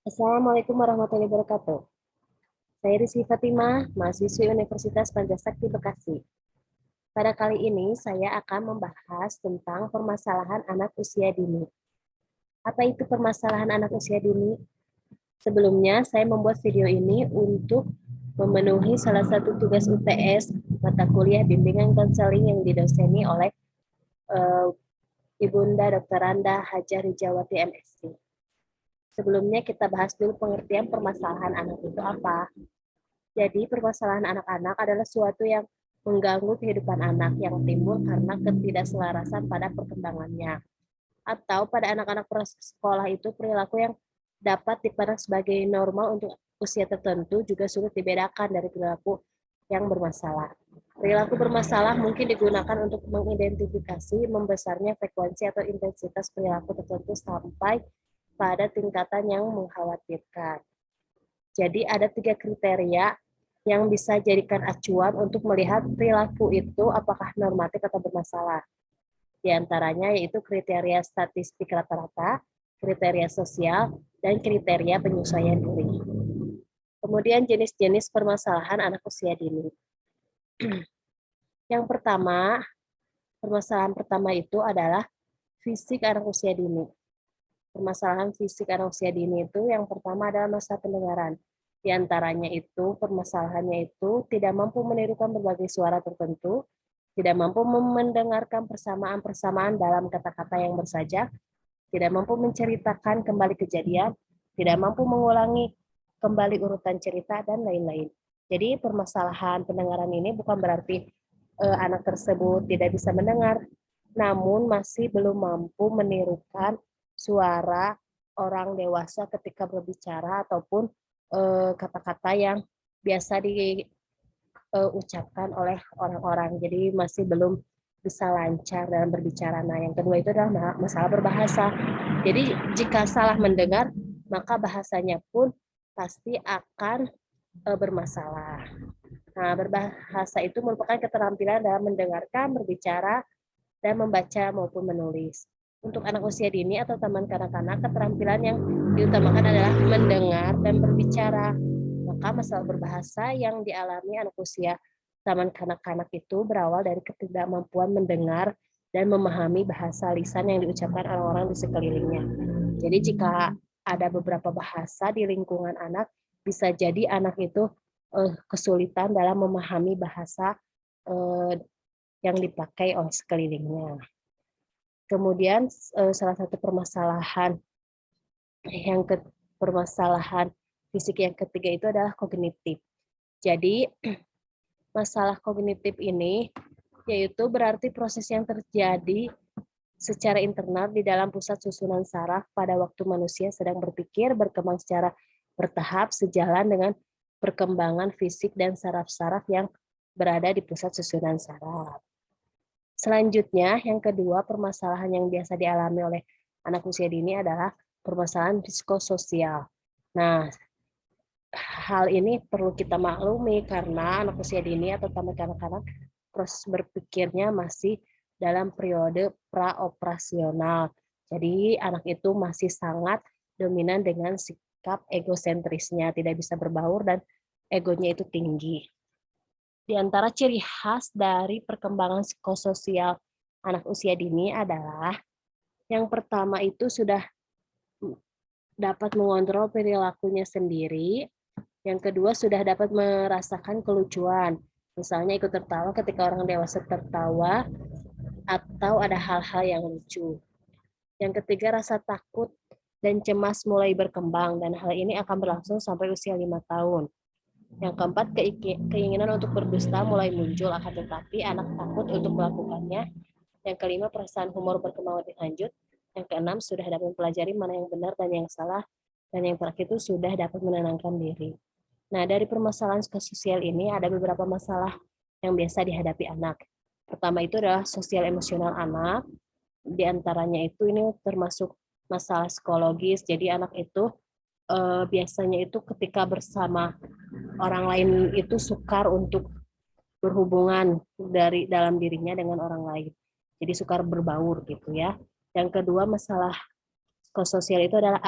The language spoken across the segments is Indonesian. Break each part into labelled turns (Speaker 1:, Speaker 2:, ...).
Speaker 1: Assalamualaikum warahmatullahi wabarakatuh. Saya Rizky Fatimah, mahasiswi Universitas Pancasakti Bekasi. Pada kali ini saya akan membahas tentang permasalahan anak usia dini. Apa itu permasalahan anak usia dini? Sebelumnya saya membuat video ini untuk memenuhi salah satu tugas UTS mata kuliah bimbingan konseling yang didoseni oleh uh, Ibunda Dr. Randa Hajar Rijawati MSc. Sebelumnya kita bahas dulu pengertian permasalahan anak itu apa. Jadi, permasalahan anak-anak adalah suatu yang mengganggu kehidupan anak yang timbul karena ketidakselarasan pada perkembangannya. Atau pada anak-anak sekolah itu perilaku yang dapat dipandang sebagai normal untuk usia tertentu juga sulit dibedakan dari perilaku yang bermasalah. Perilaku bermasalah mungkin digunakan untuk mengidentifikasi membesarnya frekuensi atau intensitas perilaku tertentu sampai pada tingkatan yang mengkhawatirkan. Jadi ada 3 kriteria yang bisa jadikan acuan untuk melihat perilaku itu apakah normatif atau bermasalah. Di antaranya yaitu kriteria statistik rata-rata, kriteria sosial, dan kriteria penyesuaian diri. Kemudian jenis-jenis permasalahan anak usia dini. Yang pertama, permasalahan pertama itu adalah fisik anak usia dini. Permasalahan fisik anak usia dini itu yang pertama adalah masa pendengaran. Di antaranya itu, permasalahannya itu tidak mampu menirukan berbagai suara tertentu, tidak mampu mendengarkan persamaan-persamaan dalam kata-kata yang bersajak, tidak mampu menceritakan kembali kejadian, tidak mampu mengulangi kembali urutan cerita, dan lain-lain. Jadi permasalahan pendengaran ini bukan berarti anak tersebut tidak bisa mendengar, namun masih belum mampu menirukan suara orang dewasa ketika berbicara ataupun kata-kata yang biasa diucapkan oleh orang-orang. Jadi masih belum bisa lancar dalam berbicara. Nah, yang kedua itu adalah masalah berbahasa. Jadi jika salah mendengar, maka bahasanya pun pasti akan bermasalah. Nah, berbahasa itu merupakan keterampilan dalam mendengarkan, berbicara, dan membaca maupun menulis. Untuk anak usia dini atau taman kanak-kanak, keterampilan yang diutamakan adalah mendengar dan berbicara. Maka masalah berbahasa yang dialami anak usia taman kanak-kanak itu berawal dari ketidakmampuan mendengar dan memahami bahasa lisan yang diucapkan orang-orang di sekelilingnya. Jadi jika ada beberapa bahasa di lingkungan anak, bisa jadi anak itu kesulitan dalam memahami bahasa yang dipakai oleh sekelilingnya. Kemudian salah satu permasalahan permasalahan fisik yang ketiga itu adalah kognitif. Jadi masalah kognitif ini yaitu berarti proses yang terjadi secara internal di dalam pusat susunan saraf pada waktu manusia sedang berpikir, berkembang secara bertahap sejalan dengan perkembangan fisik dan saraf-saraf yang berada di pusat susunan saraf. Selanjutnya, yang kedua, permasalahan yang biasa dialami oleh anak usia dini adalah permasalahan psikososial. Nah, hal ini perlu kita maklumi karena anak usia dini atau taman kanak-kanak proses berpikirnya masih dalam periode praoperasional. Jadi anak itu masih sangat dominan dengan sikap egosentrisnya, tidak bisa berbaur dan egonya itu tinggi. Di antara ciri khas dari perkembangan psikososial anak usia dini adalah yang pertama itu sudah dapat mengontrol perilakunya sendiri, yang kedua sudah dapat merasakan kelucuan, misalnya ikut tertawa ketika orang dewasa tertawa atau ada hal-hal yang lucu. Yang ketiga rasa takut dan cemas mulai berkembang dan hal ini akan berlangsung sampai usia 5 tahun. Yang keempat, keinginan untuk berdusta mulai muncul, akan tetapi anak takut untuk melakukannya. Yang kelima, perasaan humor berkembang lebih lanjut. Yang keenam, sudah dapat mempelajari mana yang benar dan yang salah. Dan yang terakhir itu sudah dapat menenangkan diri. Nah, dari permasalahan sosial ini ada beberapa masalah yang biasa dihadapi anak. Pertama itu adalah sosial emosional anak. Di antaranya itu ini termasuk masalah psikologis. Jadi anak itu biasanya itu ketika bersama orang lain itu sukar untuk berhubungan dari dalam dirinya dengan orang lain. Jadi sukar berbaur gitu ya. Yang kedua masalah psikososial itu adalah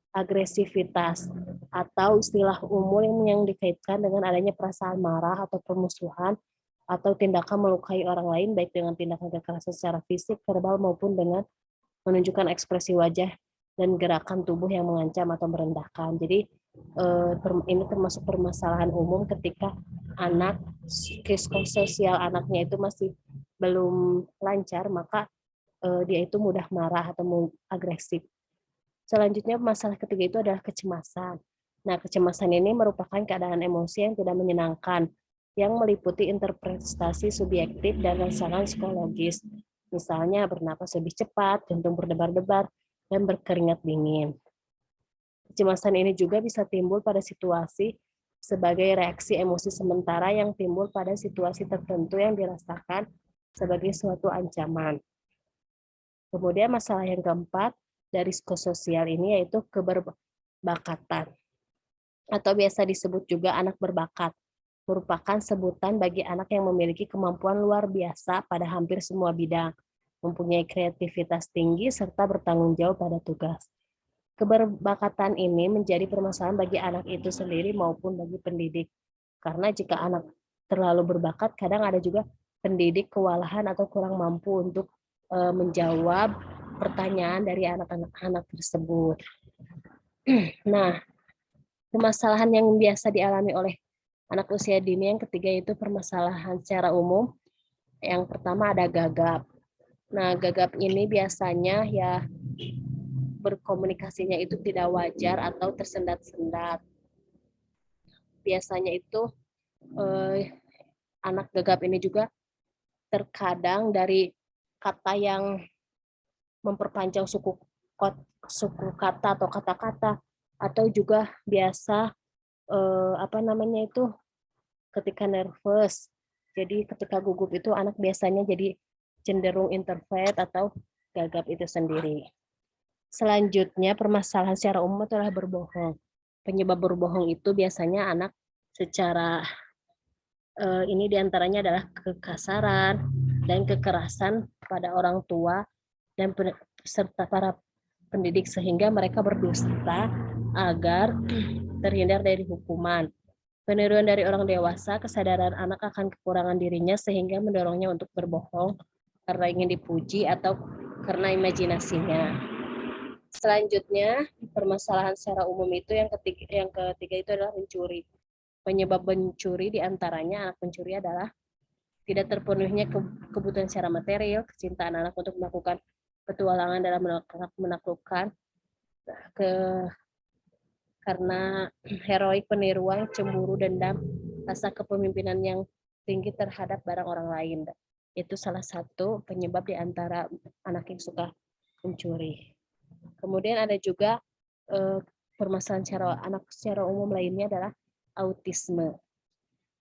Speaker 1: agresivitas, atau istilah umum yang dikaitkan dengan adanya perasaan marah atau permusuhan atau tindakan melukai orang lain baik dengan tindakan kekerasan secara fisik, verbal maupun dengan menunjukkan ekspresi wajah dan gerakan tubuh yang mengancam atau merendahkan. Jadi ini termasuk permasalahan umum ketika anak psikososial anaknya itu masih belum lancar, maka dia itu mudah marah atau agresif. Selanjutnya masalah ketiga itu adalah kecemasan. Nah, kecemasan ini merupakan keadaan emosi yang tidak menyenangkan yang meliputi interpretasi subjektif dan rangsangan psikologis. Misalnya bernapas lebih cepat, jantung berdebar-debar, dan berkeringat dingin. Kecemasan ini juga bisa timbul pada situasi sebagai reaksi emosi sementara yang timbul pada situasi tertentu yang dirasakan sebagai suatu ancaman. Kemudian masalah yang keempat dari psikososial ini yaitu keberbakatan atau biasa disebut juga anak berbakat, merupakan sebutan bagi anak yang memiliki kemampuan luar biasa pada hampir semua bidang, mempunyai kreativitas tinggi serta bertanggung jawab pada tugas. Keberbakatan ini menjadi permasalahan bagi anak itu sendiri maupun bagi pendidik. Karena jika anak terlalu berbakat, kadang ada juga pendidik kewalahan atau kurang mampu untuk menjawab pertanyaan dari anak-anak tersebut. Nah, permasalahan yang biasa dialami oleh anak usia dini yang ketiga itu permasalahan secara umum. Yang pertama ada gagap. Nah, gagap ini biasanya ya berkomunikasinya itu tidak wajar atau tersendat-sendat. Biasanya itu anak gagap ini juga terkadang dari kata yang memperpanjang suku kata atau kata-kata, atau juga biasa ketika nervous. Jadi ketika gugup itu anak biasanya jadi cenderung introvert atau gagap itu sendiri. Selanjutnya permasalahan secara umum adalah berbohong. Penyebab berbohong itu biasanya anak secara ini diantaranya adalah kekasaran dan kekerasan pada orang tua dan serta para pendidik sehingga mereka berdusta agar terhindar dari hukuman. Peniruan dari orang dewasa, kesadaran anak akan kekurangan dirinya sehingga mendorongnya untuk berbohong karena ingin dipuji atau karena imajinasinya. Selanjutnya, permasalahan secara umum itu yang ketiga itu adalah mencuri. Penyebab mencuri diantaranya anak pencuri adalah tidak terpenuhinya kebutuhan secara material, kecintaan anak untuk melakukan petualangan dalam menaklukkan karena heroik peniruan, cemburu, dendam, rasa kepemimpinan yang tinggi terhadap barang orang lain. Itu salah satu penyebab di antara anak yang suka mencuri. Kemudian ada juga permasalahan anak secara umum lainnya adalah autisme.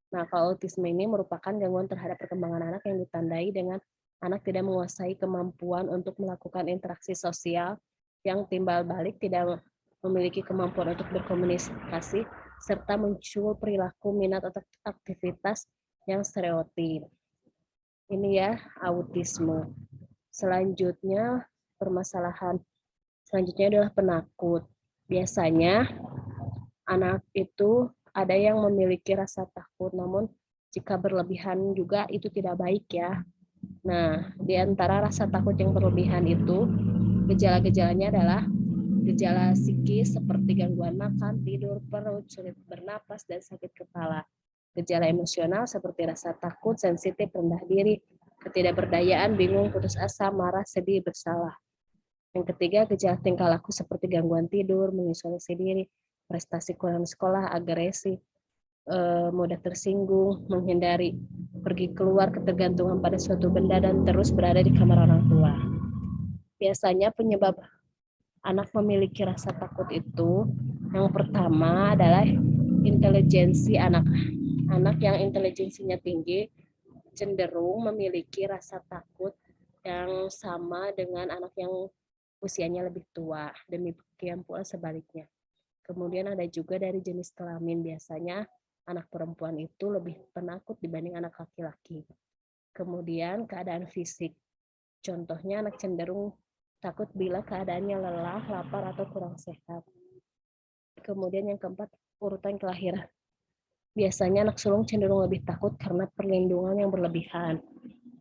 Speaker 1: Nah, kalau autisme ini merupakan gangguan terhadap perkembangan anak yang ditandai dengan anak tidak menguasai kemampuan untuk melakukan interaksi sosial yang timbal balik tidak memiliki kemampuan untuk berkomunikasi, serta muncul perilaku minat atau aktivitas yang stereotip. Ini ya, autisme. Selanjutnya, permasalahan selanjutnya adalah penakut. Biasanya, anak itu ada yang memiliki rasa takut, namun jika berlebihan juga itu tidak baik ya. Nah, di antara rasa takut yang berlebihan itu, gejala-gejalanya adalah gejala psikis seperti gangguan makan, tidur, perut, sulit bernapas, dan sakit kepala. Gejala emosional seperti rasa takut, sensitif, rendah diri, ketidakberdayaan, bingung, putus asa, marah, sedih, bersalah. Yang ketiga, gejala tingkah laku seperti gangguan tidur, mengisolasi diri, prestasi kurang sekolah, agresi, mudah tersinggung, menghindari pergi keluar, ketergantungan pada suatu benda, dan terus berada di kamar orang tua. Biasanya penyebab anak memiliki rasa takut itu, yang pertama adalah intelijensi anak. Anak yang intelijensinya tinggi cenderung memiliki rasa takut yang sama dengan anak yang usianya lebih tua. Demikian pula sebaliknya. Kemudian ada juga dari jenis kelamin. Biasanya anak perempuan itu lebih penakut dibanding anak laki-laki. Kemudian keadaan fisik. Contohnya anak cenderung takut bila keadaannya lelah, lapar, atau kurang sehat. Kemudian yang keempat, urutan kelahiran. Biasanya anak sulung cenderung lebih takut karena perlindungan yang berlebihan.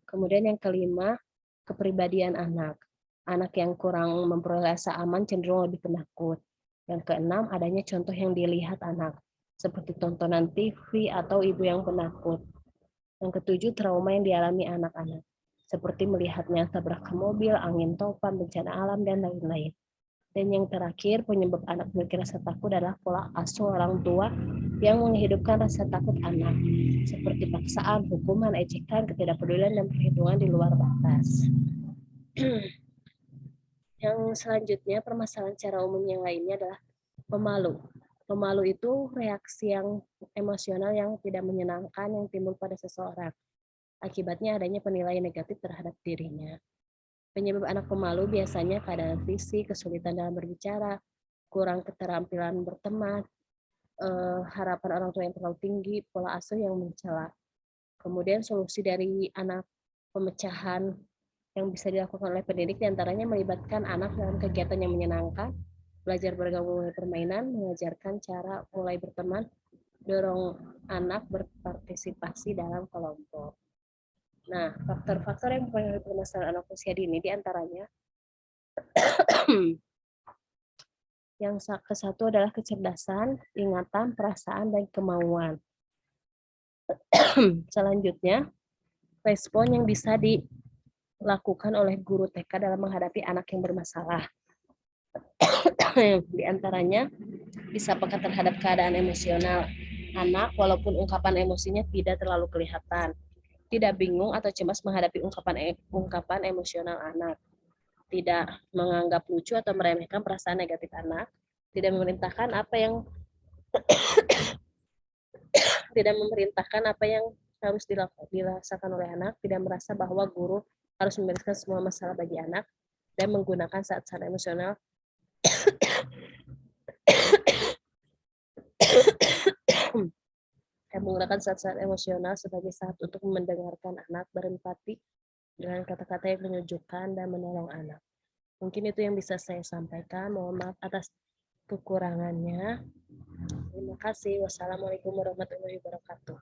Speaker 1: Kemudian yang kelima, kepribadian anak. Anak yang kurang memperoleh rasa aman cenderung lebih penakut. Yang keenam, adanya contoh yang dilihat anak, seperti tontonan TV atau ibu yang penakut. Yang ketujuh, trauma yang dialami anak-anak, seperti melihatnya tabrakan mobil, angin topan, bencana alam, dan lain-lain. Dan yang terakhir, penyebab anak memiliki rasa takut adalah pola asuh orang tua yang menghidupkan rasa takut anak, seperti paksaan, hukuman, ejekan, ketidakpedulian, dan perhitungan di luar batas. Yang selanjutnya, permasalahan secara umum yang lainnya adalah pemalu. Pemalu itu reaksi yang emosional yang tidak menyenangkan yang timbul pada seseorang. Akibatnya adanya penilaian negatif terhadap dirinya. Penyebab anak pemalu biasanya keadaan fisik, kesulitan dalam berbicara, kurang keterampilan berteman, harapan orang tua yang terlalu tinggi, pola asuh yang mencela. Kemudian solusi dari anak pemecahan yang bisa dilakukan oleh pendidik diantaranya melibatkan anak dalam kegiatan yang menyenangkan, belajar bergabung dengan permainan, mengajarkan cara mulai berteman, dorong anak berpartisipasi dalam kelompok. Nah, faktor-faktor yang mempengaruhi permasalahan anak usia dini diantaranya yang ke-1 adalah kecerdasan, ingatan, perasaan, dan kemauan. Selanjutnya, respon yang bisa dilakukan oleh guru TK dalam menghadapi anak yang bermasalah. Di antaranya bisa peka terhadap keadaan emosional anak walaupun ungkapan emosinya tidak terlalu kelihatan. Tidak bingung atau cemas menghadapi ungkapan emosional anak. Tidak menganggap lucu atau meremehkan perasaan negatif anak. Tidak memerintahkan apa yang harus dirasakan oleh anak, tidak merasa bahwa guru harus membereskan semua masalah bagi anak, dan menggunakan saat-saat emosional sebagai saat untuk mendengarkan anak, berempati dengan kata-kata yang menyejukkan dan menolong anak. Mungkin itu yang bisa saya sampaikan. Mohon maaf atas kekurangannya. Terima kasih. Wassalamualaikum warahmatullahi wabarakatuh.